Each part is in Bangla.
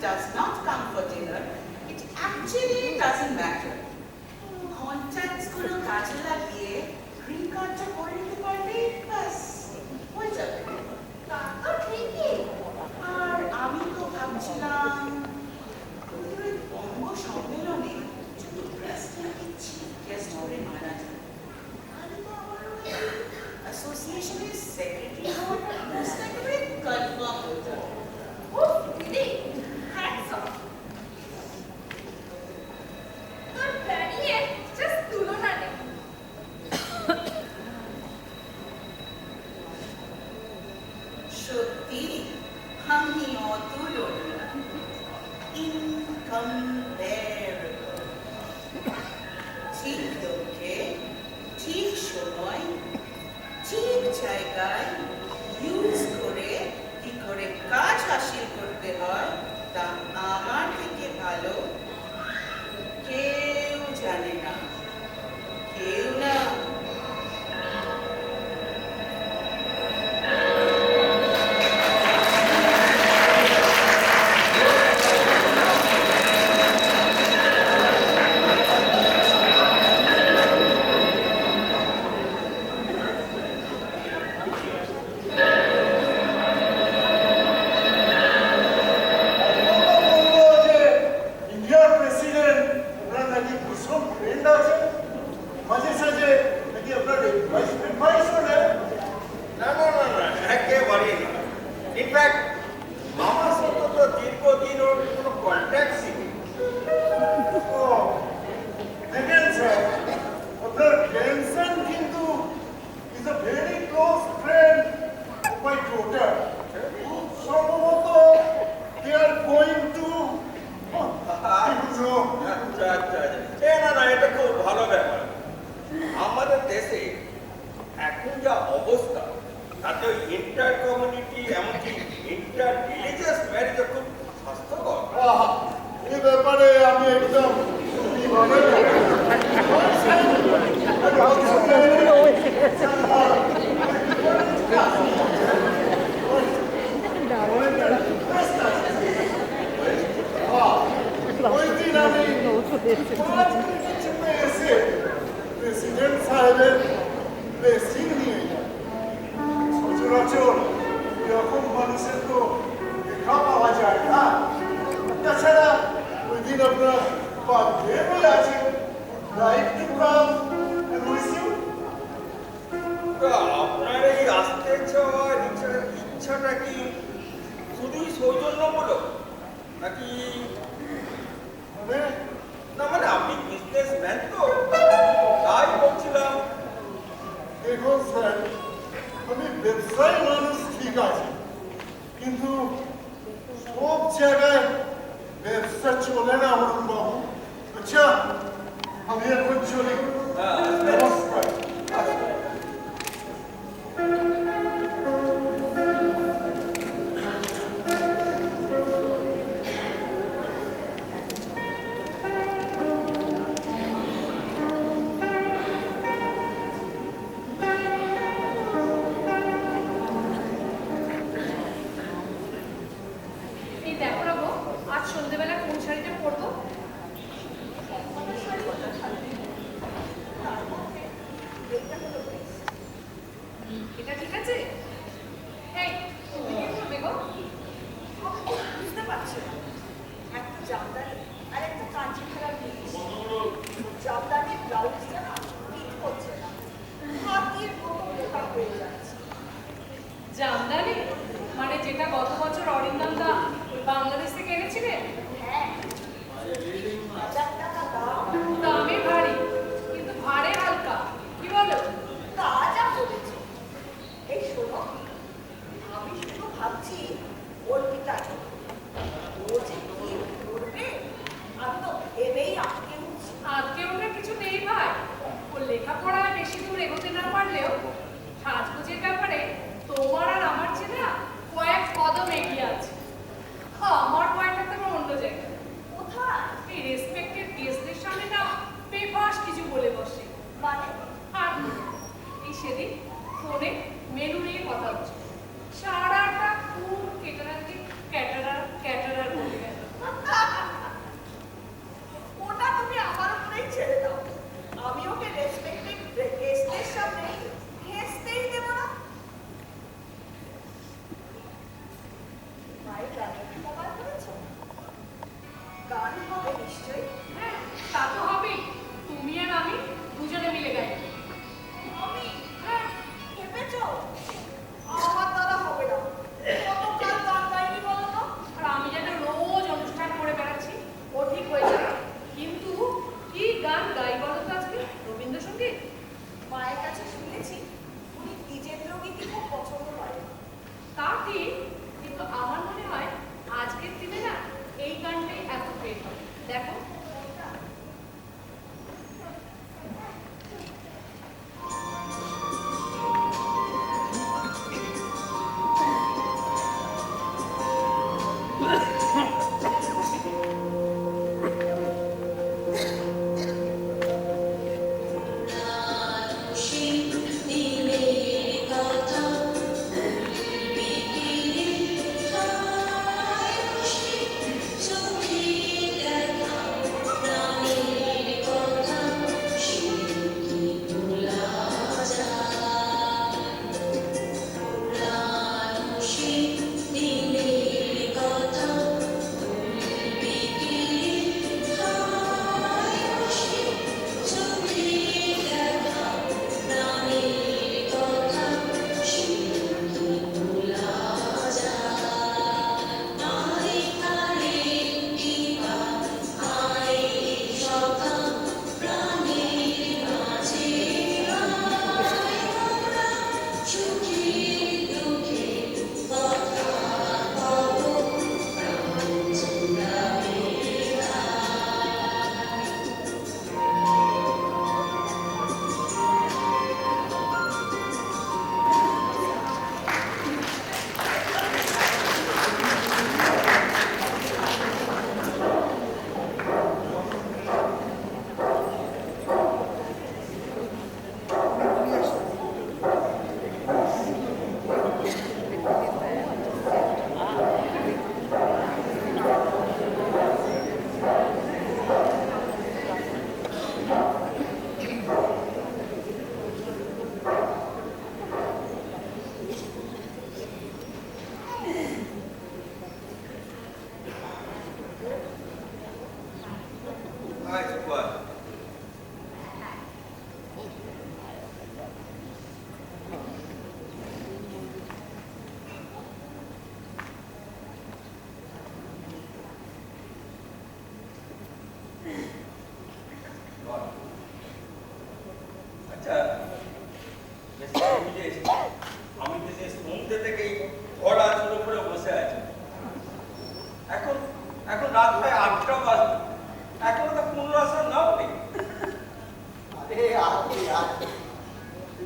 does not come for dinner, it actually doesn't matter. Contacts গুলো কাজে লাগিয়ে গ্রিন কার্ডটা করে নিতে পারলে বাস হয়ে যাবে। তা তো ঠিকই। আর আমি তো ভাবছিলাম বঙ্গ সম্মেলনে যদি প্রেসিডেন্টকে চিফ গেস্ট করে মানা যায়, তাহলে তো আমার অ্যাসোসিয়েশনের সেক্রেটারি হওয়াটা একেবারে কনফার্ম হয়ে যাবে। উফ, দিদি, হ্যাটস অফ। তোর প্ল্যানিংয়ে জাস্ট তুলনা নেই। সত্যি আমি অতুলনীয়, ইনকম্পারেবল। ঠিক লোককে ঠিক সময় ঠিক জায়গায় ইউজ করে কি করে কাজ হাসিল করতে হয় তা আমার থেকে ভালো কেউ জানে না, কেউ না। জামদানি মানে যেটা গত বছর অরিন্দম দা বাংলাদেশ থেকে এনেছিলেন? হ্যাঁ, দামে ভারী কিন্তু ভারে হালকা, কি বলো? তা যা বলেছে। এই শোনো, আমি শুধু ভাবছি অর্পিতা ও যে কি করবে, আমি তো ভেবেই আটকে উঠছি। আজকে ওটা কিছু নেই ভাই, ওর লেখাপড়ায় বেশি দূর এগোতে না পারলেও সাজগোজের ব্যাপারে তোমার আর আমার চেয়ে না কয়েক কদম এগিয়ে আছে। আমার পয়েন্টটা তোমার অন্য জায়গায়। কোথায়? এই রেসপেক্টেড গেস্টদের সামনে না বেফাস কিছু বলে বসে। মানে আর এই সেদিন ফোনে মেনু নিয়ে কথা হচ্ছে, সারাটা খুব কেটে গানের মোবাইল করেছ? গান হবে নিশ্চয়ই। হ্যাঁ, তা তো হবেই। তুমি আর আমি দুজনে মিলে গাই। আমি ভেবেছ আমার দ্বারা হবে না। কতকাল গান গাইনি বলো তো? আর আমি যেন রোজ অনুষ্ঠান করে বেড়াচ্ছি, ও ঠিক হয়ে যাবে। কিন্তু কি গান গাই বলো তো আজকে? রবীন্দ্রসঙ্গীত? মায়ের কাছে শুনেছি উনি দ্বিজেন্দ্র গীতি খুব পছন্দ করেন। তা ঠিক, কিন্তু আমার মনে হয় আজকের দিনে না এই গানটাই এত প্রিয় হবে। দেখো,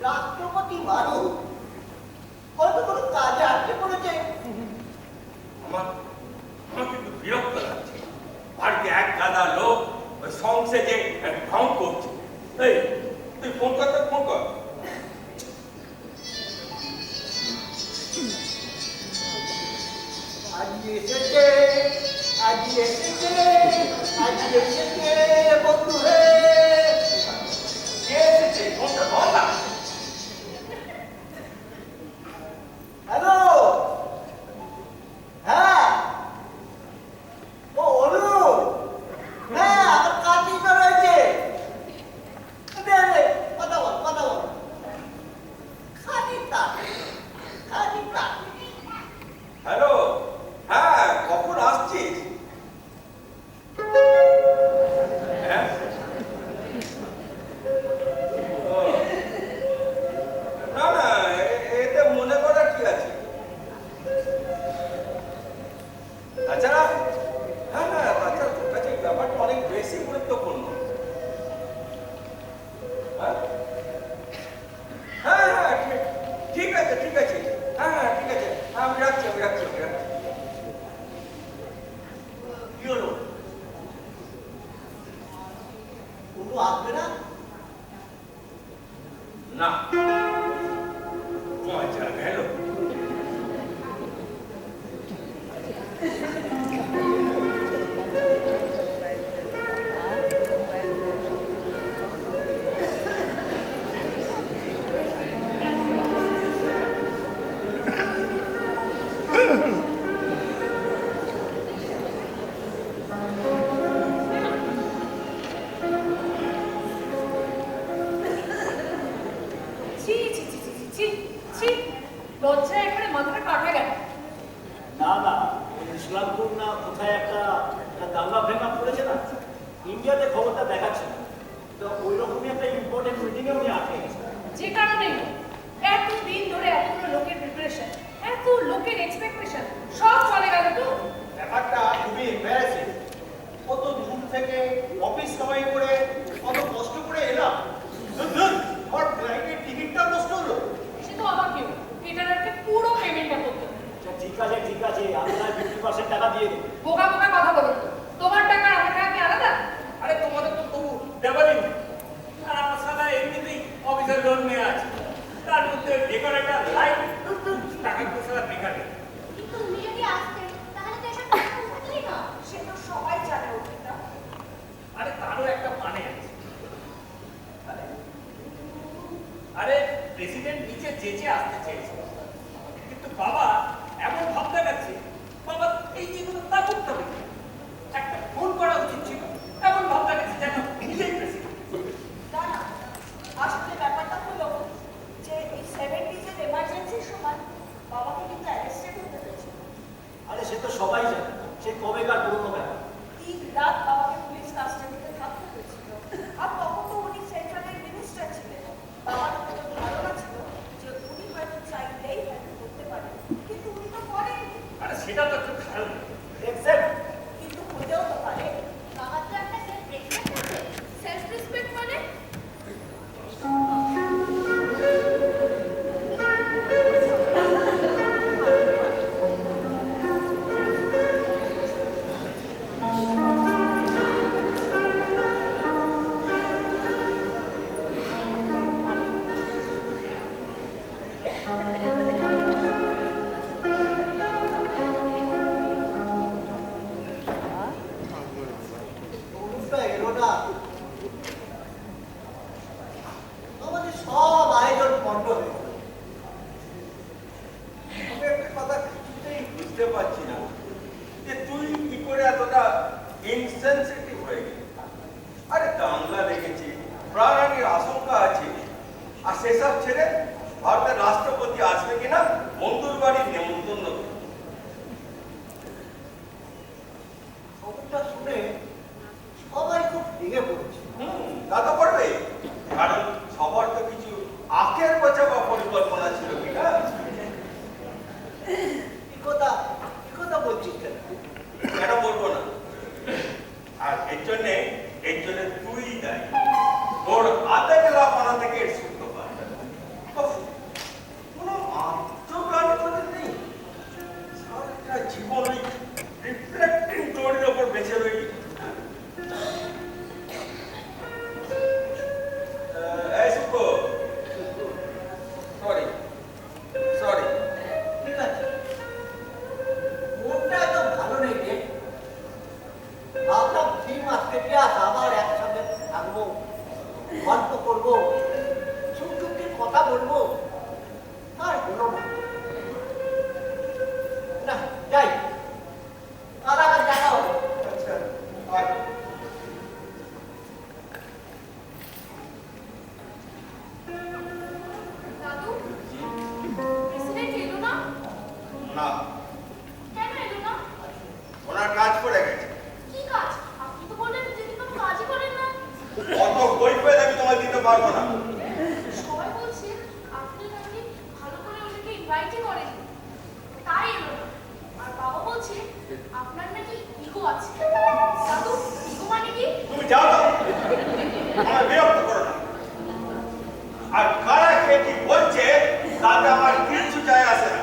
রাষ্ট্রপতি মানুষ হয়তো কোনো কাজে আসতে পড়েছে। আমার কিন্তু বিরক্ত লাগছে। বাড়িতে এক গাদা লোক ওই সংসদে ঢং করছে। এই তুই ফোন করতে ফোন কর। আজকে এসেছে আজকে এসেছে আজকে এসেছে বন্ধু হে। কে এসেছে? ফোনটা ধর না। হ্যালো, হ্যাঁ ও অরুণ, হ্যাঁ আমার কাজই তো রয়েছে। কথা বল কথা বল। খানিকটা খানিকটা। হ্যালো, হ্যাঁ কখন আসছিস? হ্যাঁ ও, না না এতে মনে করার কি আছে? তাছাড়া হ্যাঁ হ্যাঁ তাছাড়া তোর কাছে ব্যাপারটা অনেক বেশি গুরুত্বপূর্ণ। হ্যাঁ হ্যাঁ হ্যাঁ ঠিক আছে ঠিক আছে, হ্যাঁ হ্যাঁ ঠিক আছে, আমি রাখছি আমি রাখছি আমি রাখছি। কি হলো? কোনো আসবে না? না মজা গেল। দাঙ্গা ভেঙা পড়েছে না, ইন্ডিয়াতে খবরটা দেখাচ্ছে না, তো ওই রকমই একটা ইম্পর্টেন্ট মিটিংয়ে উনি আটকে গেছেন। যে কারণেই হোক, এতদিন ধরে এতগুলো লোকের প্রিপারেশন, এত লোকের এক্সপেকটেশন সব চলে গেল তো। ব্যাপারটা খুবই এম্বারাসিং। কত দূর থেকে অফিস কামাই করে কত কষ্ট করে এলাম, আমার ফ্লাইটের টিকিটটা নষ্ট হলো। সে তো আবার কেউ কেটারারকে পুরো পেমেন্টটা করতে হবে। আচ্ছা, ঠিক আছে, আপনার 50% টাকা দিয়ে দেবো। বোকা বোকা কথা বলো তো। তোমার টাকা আর আমার টাকা কি আলাদা? আরে তোমাদের তো তবু ডাবলিং, আর আমার সাদা এমনিতেই অফিসের লোন নিয়ে আছে, তার মধ্যে ডেকোরেটর লাইট টাকা পয়সা বেকার। কিন্তু উনি যদি আসতেন তাহলে তো এসব টাকা উঠতোই না। সে তো সবাই জানে অর্পিতা। আরে তারও একটা মানে আছে। আরে প্রেসিডেন্ট নিচে চেঁচে আসতে চেয়েছে, কিন্তু বাবা এমন ভাব দেখাচ্ছে বাবা এই যেগুলো তা করতে হবে, একটা ফোন করা উচিত ছিল, এমন ভাব দেখাচ্ছে যেন নিজেই প্রেসিডেন্ট। না না, আসলে ব্যাপারটা হলো যে এই 70s এর এমার্জেন্সির সময় বাবাকে কিন্তু অ্যারেস্টেড হতে হয়েছে। আরে সে তো সবাই জানে, সে কবেকার পুরনো ব্যাপার। 3 রাত বাবাকে পুলিশ কাস্টাডিতে থাকতে হয়েছিল। আর তখন তো উনি সেন্ট্রালের মিনিস্টার ছিলেন। বাবার তো ধারণা ছিল যে উনি হয়তো চাইলেই হ্যান্ডেল করতে পারেন, কিন্তু উনি তো করেননি। আরে সেটা তো একটা ধারণা। এক্সেপ্ট কিন্তু হতেও তো পারে। বাবার তো একটা সেলফ রেসপেক্ট আছে। সেলফ রেসপেক্ট মানে তরুণটা এলো না, আমাদের সব আয়োজন পণ্ড হয়ে গেল। আমি একটা কথা কিছুতেই বুঝতে পারছি না যে তুই কি করে এতটা ইনসেনসিটিভ হয়ে গেলি। আরে দাঙ্গা লেগেছে, প্রাণহানির আশঙ্কা আছে, আর সেসব ছেড়ে ভারতের রাষ্ট্রপতি আসবে কিনা বন্ধুর বাড়ির নেমন্তন্ন করে। খবরটা শুনে সবাই খুব ভেঙে পড়েছে। তা তো করবে, কারণ সবার তো কিছু আখের পচা বা পরিকল্পনা ছিল কিনা। কি কথা বলছিস কেন? কেন বলবো না, আর এর জন্যে তুই দায়ী। তোর হাতে গেলাপনা থেকে এর সূত্রপাত। উফ, কোনো আত্মজ্ঞান তোদের নেই। সারাটা জীবন ওই রিফ্লেক্টিং তোরের ওপর বেঁচে রইলি। এই সুকো, সরি। ঠিক আছে, মনটা এত ভালো নেই রে। ভাবলাম 3 মাস থেকে আবার একসাথে থাকবো, গল্প করবো, সুখ দুঃখের কথা বলবো, আর হলো না। না যাই, আর আবার দেখা হবে। আচ্ছা, আয়। দাদু, প্রেসিডেন্ট এলো না? না, কেন এলো না? ওনার কাজ করে গেছে। কি কাজ? আপনি তো বললেন যে তিনি কোনো কাজই করেন না। অত বই পেয়ে আমি তোমায় দিতে পারবো না। সবাই বলছে আপনি নাকি ভালো করে ওনাকে ইনভাইটই করেন, তাই এলো না। আর বাবা বলছে আপনার নাকি ইগো আছে। দাদু, ইগো মানে কি? তুমি যাও তো, আমার বিরক্ত করো না। আর কারা কে কি বলছে তাতে আমার কিছু যায় আসে না।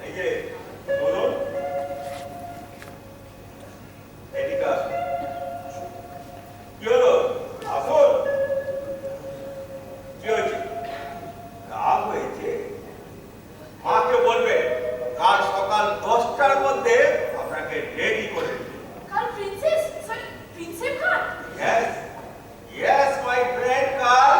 এই যে বলুন, এদিকে আসুন। কি হলো? আসুন। কি হয়েছে? রাগ হয়েছে? মাকে বলবে কাল সকাল 10টার মধ্যে আপনাকে রেডি করে দিতে। কাল প্রিন্সেস, সরি প্রিন্সেপ ঘাট। Yes, yes, my friend, কাল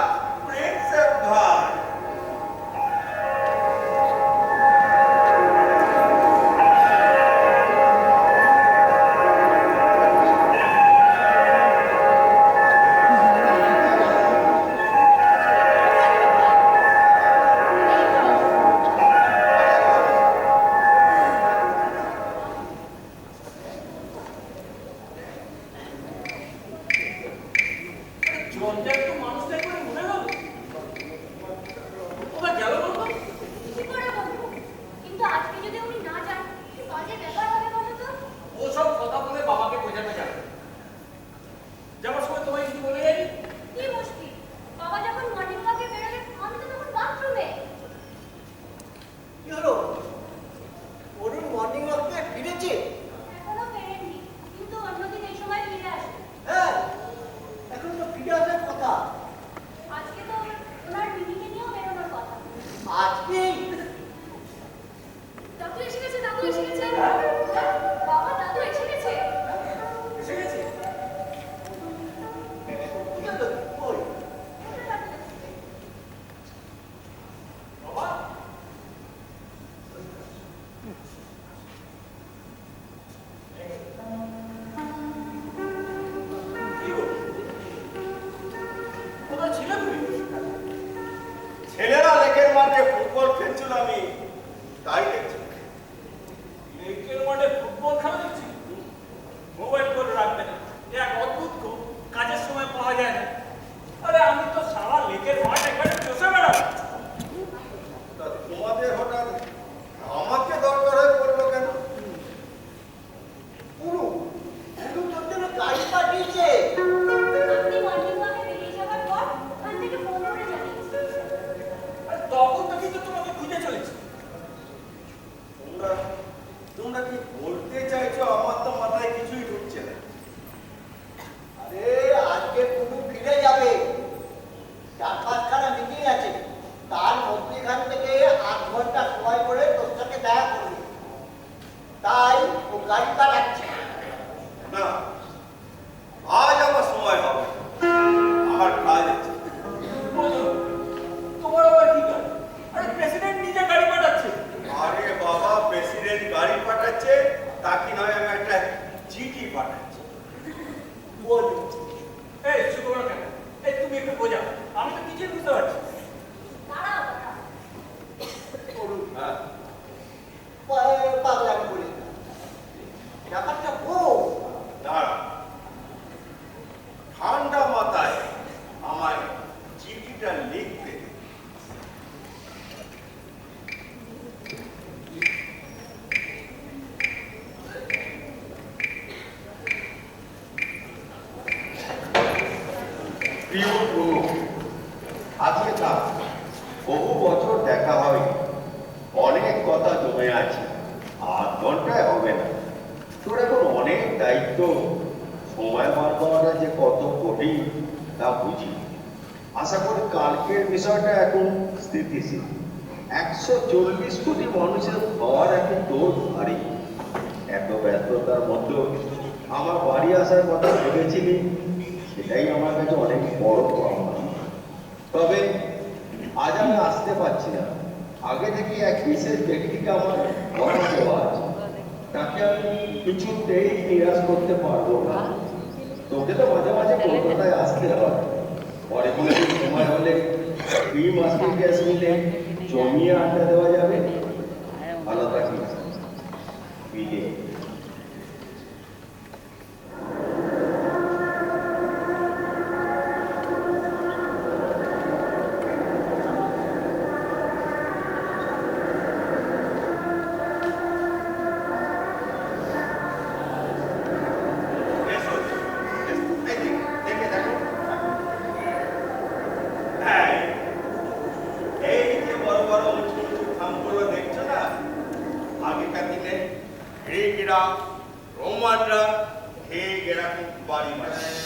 আজকেই দাদু এসে গেছে, দাদু এসে গেছে। বাবা, দাদু এসে গেছে। এসে গেছে? ওই বাবা? কি গো? কোথায় ছিলে তুমি? ছেলেরা লেকের মাঠে ফুটবল খেলছিল, আমি তাই দেখছি। লেকের মাঠে ফুটবল খেলা দেখছি। মোবাইল করে রাখবে না, এক অদ্ভুত কাজের সময় পাওয়া যায় না। আরে আমি তো সারা লেকের মাঠ এখানে চষে বেড়াবো। তা তোমাদের হঠাৎ আমাকে দরকার হয়ে পড়লো কেন? পুরো পুরো তোর জন্য গাড়ি পাঠিয়েছে। আপনি মর্নিং ওয়াকে বেরিয়ে যাওয়ার পর ওখান থেকে ফোন করে জানিয়েছি। আর তখন তো কিন্তু তোমাকে খুঁজে চলেছি। তোমরা তোমরা কি বলতে চাইছো? আমার তো মাথায় কিছুই ঢুকছে না। আরে আজকে পুরো ফিরে যাবে, 4-5খানা মিটিং আছে, তার মধ্যেখান থেকে 8 ঘন্টা সময় করে তোর সাথে দেখা করবে, তাই ও গাড়ি পাঠাচ্ছে। না, আজ আমার সময় হবে না। আমার কাজ আছে। বলো, তোমার আবার কি কাজ? আরে প্রেসিডেন্ট নিজে গাড়ি পাঠাচ্ছে। আরে বাবা, প্রেসিডেন্ট গাড়ি পাঠাচ্ছে তা কি নয়, আমি একটা চিঠি পাঠাচ্ছি। বল এই শুক্রবার কেন? এই তুমি একটু বোঝাও, আমি তো কিছুই বুঝতে পারছি না। দাঁড়াও, দাঁড়াও। হ্যাঁ, পাগলামি বলি না, ব্যাপারটা বল। দাঁড়া। ঠান্ডা মাথায় আমায় চিঠিটা লিখতে দে। প্রিয় পুনু, আজকে তা বহু বছর দেখা হয়, অনেক কথা জমে আছে, 8 ঘন্টায় হবে না। তোর এখন অনেক দায়িত্ব, সময় বার করাটা যে কত কঠিন তা বুঝি। আশা করি কালকের বিষয়টা এখন স্থিতিশীল। 140 কোটি মানুষের ঘর এখন তোর ভারী। এত ব্যস্ততার মধ্যেও আমার বাড়ি আসার কথা ভেবেছিলি, সেটাই আমার কাছে অনেক বড় পাওনা। তবে আজ আমি আসতে পারছি না। আগে থেকে এক বিশেষ ব্যক্তিকে আমার কথা দেওয়া আছে, তাকে আমি কিছুতেই নিরাশ করতে পারবো না। তোকে তো মাঝে মাঝে কলকাতায় আসতে হয়, পরে কোনো সময় হলে মাসের গ্যাস মিলে জমিয়ে আড্ডা দেওয়া যাবে। ভালো থাকিস বিলে। এই যে বড় বড় উঁচু উঁচু খামগুলো দেখছো না, আগেকার দিনে গ্রিকরা, রোমানরা ঠিক এরকম বাড়ি বানায়।